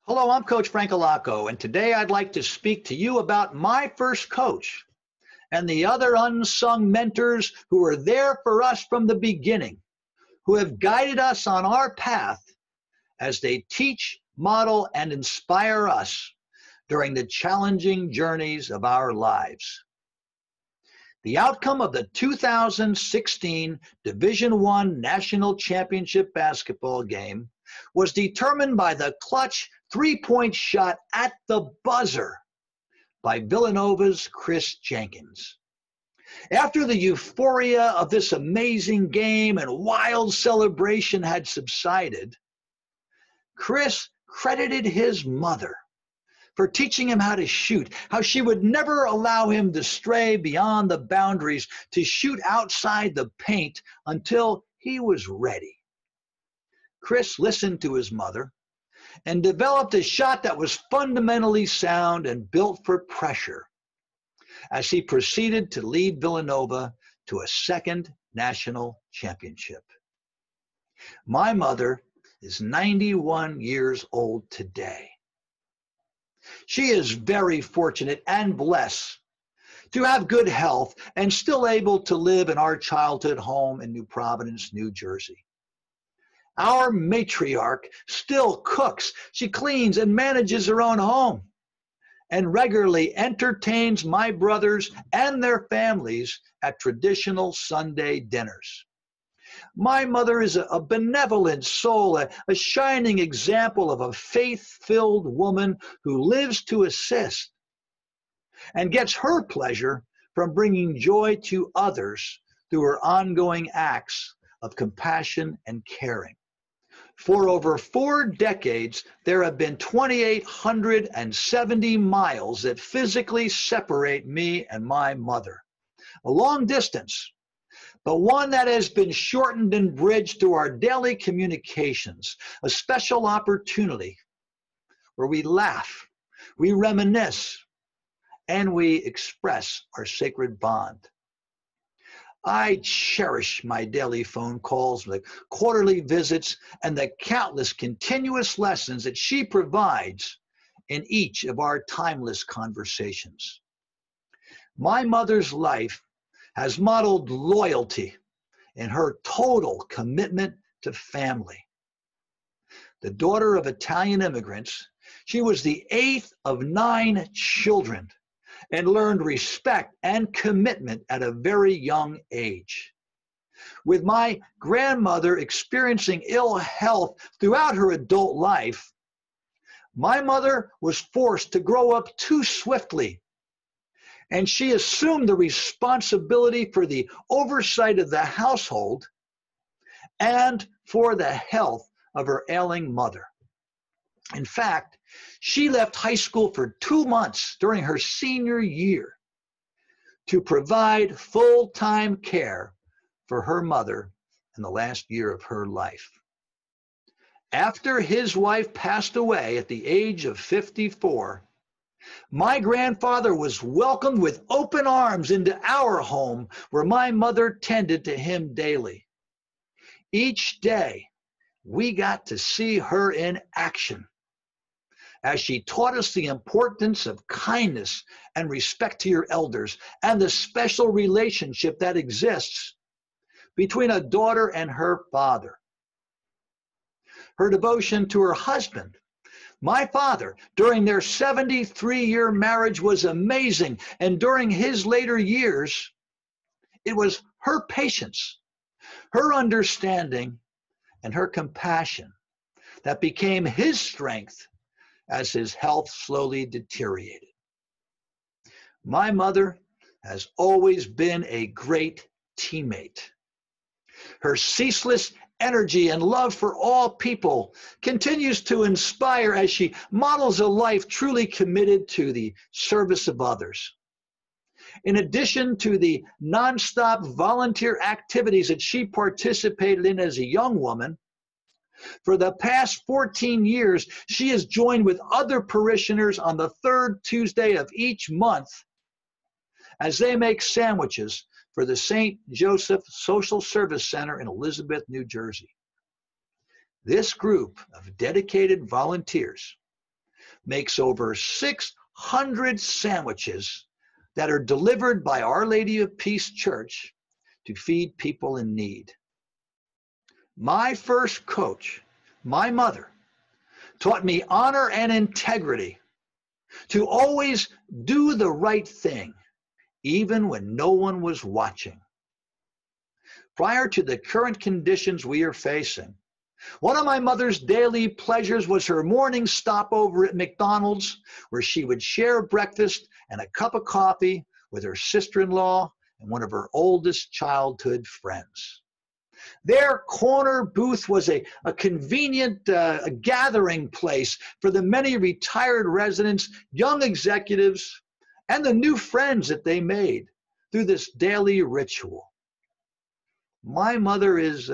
Hello, I'm Coach Frank Alaco, and today I'd like to speak to you about my first coach and the other unsung mentors who were there for us from the beginning, who have guided us on our path as they teach, model, and inspire us during the challenging journeys of our lives. The outcome of the 2016 Division I National Championship basketball game was determined by the clutch three-point shot at the buzzer by Villanova's Kris Jenkins. After the euphoria of this amazing game and wild celebration had subsided, Kris credited his mother for teaching him how to shoot, how she would never allow him to stray beyond the boundaries to shoot outside the paint until he was ready. Kris listened to his mother and developed a shot that was fundamentally sound and built for pressure as he proceeded to lead Villanova to a second national championship. My mother is 91 years old today. She is very fortunate and blessed to have good health and still able to live in our childhood home in New Providence, New Jersey. Our matriarch still cooks. She cleans and manages her own home and regularly entertains my brothers and their families at traditional Sunday dinners. My mother is a benevolent soul, a shining example of a faith-filled woman who lives to assist and gets her pleasure from bringing joy to others through her ongoing acts of compassion and caring. For over 4 decades, there have been 2,870 miles that physically separate me and my mother. A long distance, but one that has been shortened and bridged through our daily communications, a special opportunity where we laugh, we reminisce, and we express our sacred bond. I cherish my daily phone calls, the quarterly visits, and the countless continuous lessons that she provides in each of our timeless conversations. My mother's life has modeled loyalty in her total commitment to family. The daughter of Italian immigrants, she was the 8th of 9 children and learned respect and commitment at a very young age. With my grandmother experiencing ill health throughout her adult life, my mother was forced to grow up too swiftly, and she assumed the responsibility for the oversight of the household and for the health of her ailing mother. In fact, she left high school for 2 months during her senior year to provide full-time care for her mother in the last year of her life. After his wife passed away at the age of 54, my grandfather was welcomed with open arms into our home where my mother tended to him daily. Each day, we got to see her in action as she taught us the importance of kindness and respect to your elders and the special relationship that exists between a daughter and her father. Her devotion to her husband, my father, during their 73-year marriage was amazing, and during his later years, it was her patience, her understanding, and her compassion that became his strength as his health slowly deteriorated. My mother has always been a great teammate. Her ceaseless energy and love for all people continues to inspire as she models a life truly committed to the service of others. In addition to the nonstop volunteer activities that she participated in as a young woman, for the past 14 years, she has joined with other parishioners on the 3rd Tuesday of each month as they make sandwiches for the St. Joseph Social Service Center in Elizabeth, New Jersey. This group of dedicated volunteers makes over 600 sandwiches that are delivered by Our Lady of Peace Church to feed people in need. My first coach, my mother, taught me honor and integrity, to always do the right thing, even when no one was watching. Prior to the current conditions we are facing, one of my mother's daily pleasures was her morning stopover at McDonald's, where she would share breakfast and a cup of coffee with her sister-in-law and one of her oldest childhood friends. Their corner booth was a convenient gathering place for the many retired residents, young executives, and the new friends that they made through this daily ritual. My mother is,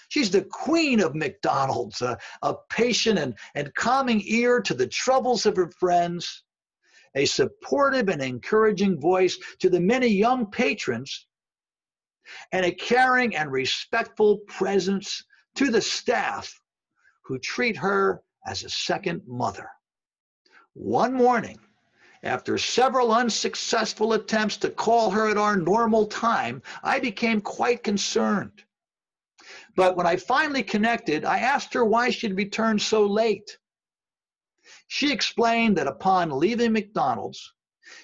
she's the queen of McDonald's, a patient and calming ear to the troubles of her friends, a supportive and encouraging voice to the many young patrons, and a caring and respectful presence to the staff who treat her as a second mother. One morning, after several unsuccessful attempts to call her at our normal time, I became quite concerned. But when I finally connected, I asked her why she'd returned so late. She explained that upon leaving McDonald's,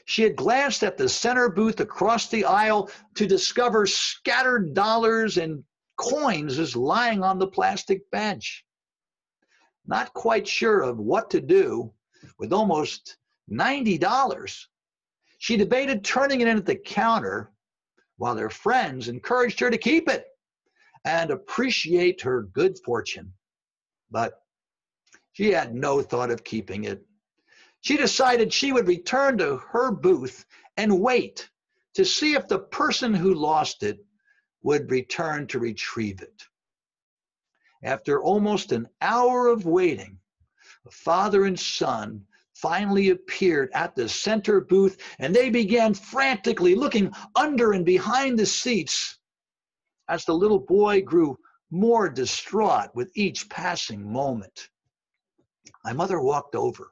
she had glanced at the center booth across the aisle to discover scattered dollars and coins as lying on the plastic bench. Not quite sure of what to do with almost $90, she debated turning it in at the counter while their friends encouraged her to keep it and appreciate her good fortune. But she had no thought of keeping it. She decided she would return to her booth and wait to see if the person who lost it would return to retrieve it. After almost an hour of waiting, the father and son finally appeared at the center booth, and they began frantically looking under and behind the seats as the little boy grew more distraught with each passing moment. My mother walked over,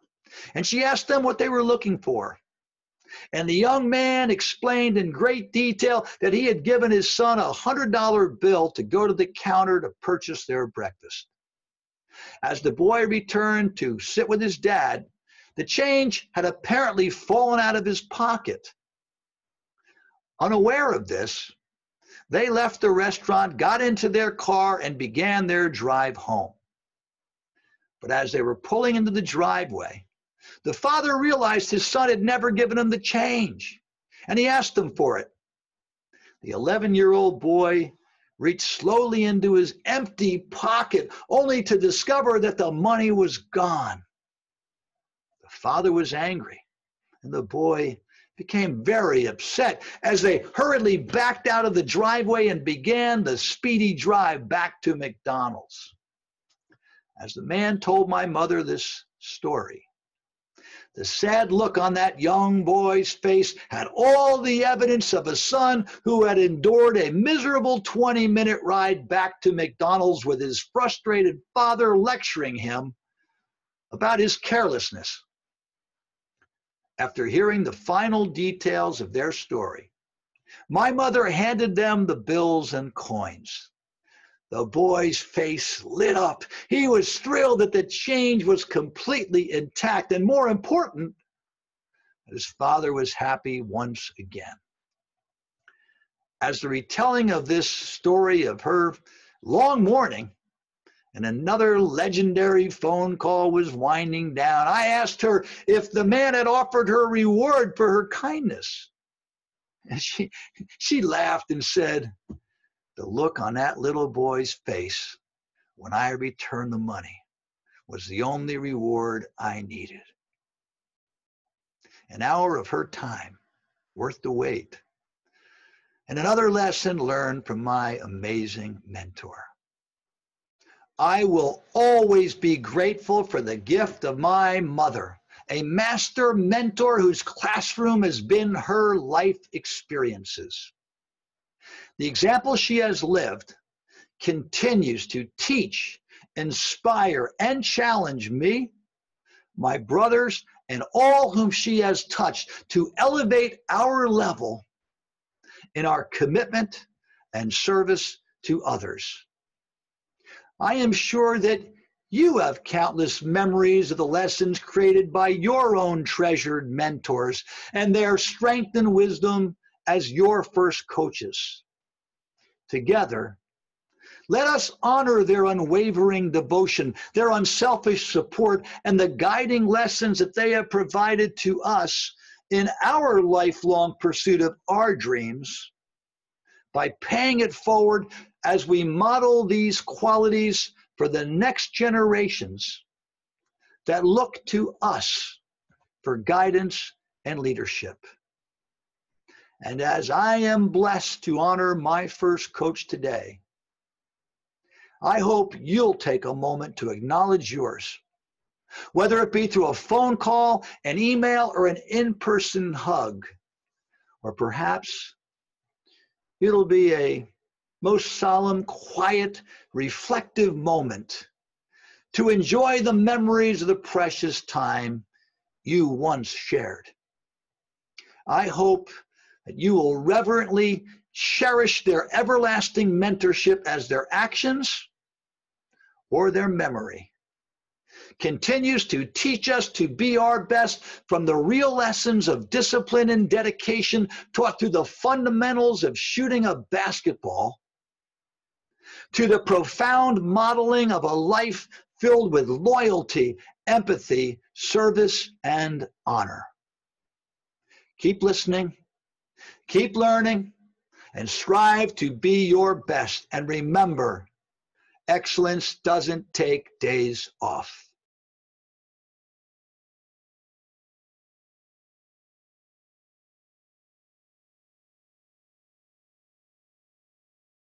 and she asked them what they were looking for. And the young man explained in great detail that he had given his son a $100 bill to go to the counter to purchase their breakfast. As the boy returned to sit with his dad, the change had apparently fallen out of his pocket. Unaware of this, they left the restaurant, got into their car, and began their drive home. But as they were pulling into the driveway, the father realized his son had never given him the change, and he asked him for it. The 11-year-old boy reached slowly into his empty pocket, only to discover that the money was gone. The father was angry, and the boy became very upset as they hurriedly backed out of the driveway and began the speedy drive back to McDonald's. As the man told my mother this story, the sad look on that young boy's face had all the evidence of a son who had endured a miserable 20-minute ride back to McDonald's with his frustrated father lecturing him about his carelessness. After hearing the final details of their story, my mother handed them the bills and coins. The boy's face lit up. He was thrilled that the change was completely intact, and more important, his father was happy once again. As the retelling of this story of her long morning and another legendary phone call was winding down, I asked her if the man had offered her a reward for her kindness. And she laughed and said, "The look on that little boy's face when I returned the money was the only reward I needed." An hour of her time, worth the wait. And another lesson learned from my amazing mentor. I will always be grateful for the gift of my mother, a master mentor whose classroom has been her life experiences. The example she has lived continues to teach, inspire, and challenge me, my brothers, and all whom she has touched to elevate our level in our commitment and service to others. I am sure that you have countless memories of the lessons created by your own treasured mentors and their strength and wisdom as your first coaches. Together, let us honor their unwavering devotion, their unselfish support, and the guiding lessons that they have provided to us in our lifelong pursuit of our dreams by paying it forward as we model these qualities for the next generations that look to us for guidance and leadership. And as I am blessed to honor my first coach today, I hope you'll take a moment to acknowledge yours, whether it be through a phone call, an email, or an in-person hug, or perhaps it'll be a most solemn, quiet, reflective moment to enjoy the memories of the precious time you once shared. I hope that you will reverently cherish their everlasting mentorship as their actions or their memory continues to teach us to be our best, from the real lessons of discipline and dedication taught through the fundamentals of shooting a basketball, to the profound modeling of a life filled with loyalty, empathy, service, and honor. Keep listening, keep learning, and strive to be your best. And remember, excellence doesn't take days off.